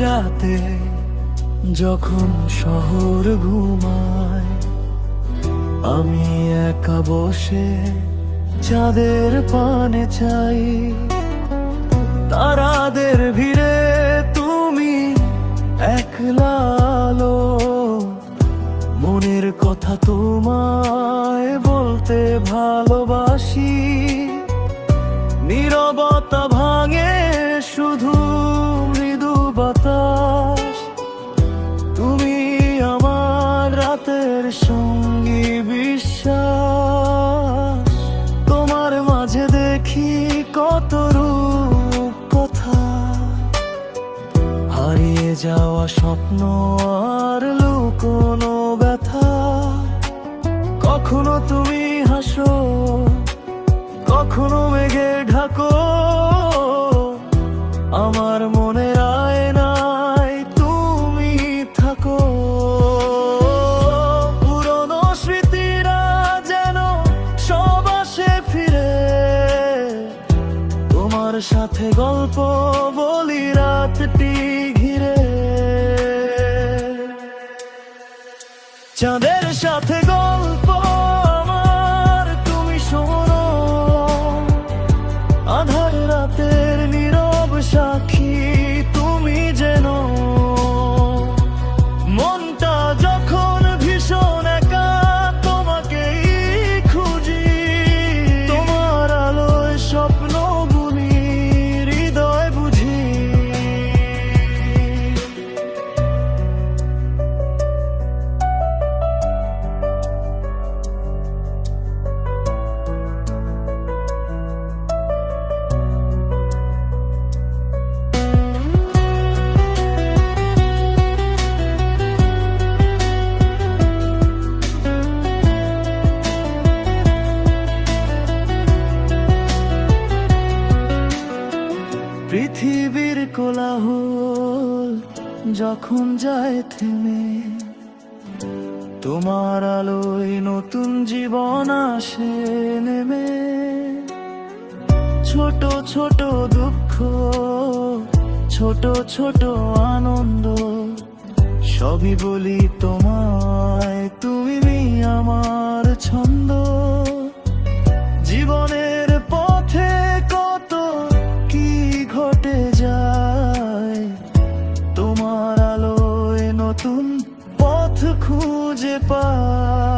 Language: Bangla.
রাতে যখন শহর ঘুমায়, আমি একা বসে চাঁদের পানে চাই। তারাদের ভিড়ে তুমি একলা আলো, মনের কথা তোমায় বলতে ভালোবাসি। নীরবতা ভাঙে শুধু মৃদু বাতাস, তুমি আমার রাতের সঙ্গী বিশ্বাস। তোমার মাঝে দেখি কত রূপ কথা, হারিয়ে যাওয়া স্বপ্ন আর লুকোনো ব্যথা। কখনো তুমি হাসো, কখনো মেঘে ঢাকো, আমার মনের আয়নায় তুমি থাকো। পুরনো স্মৃতিরা যেন সব আসে ফিরে, তোমার সাথে গল্প বলি রাতটি ঘিরে। চাঁদের সাথে গল্প আমার তুমি শোনো, আধার রাতের নীরব সাক্ষী তুমি যেন। মনটা যখন ভীষণ একা তোমাকেই খুঁজি, তোমার আলোয় স্বপ্ন বুনি হৃদয় বুঝি। পৃথিবীর কোলাহল যখন যায় থেমে, তোমার আলোয় নতুন জীবন আসে নেমে। ছোট ছোট দুঃখ, ছোট ছোট আনন্দ, সবই বলি তোমায়, তুমি আমার ছন্দ। জীবনের পথে কত কি ঘটে যায়, তোমার আলোয় নতুন পথ খুঁজে পায়।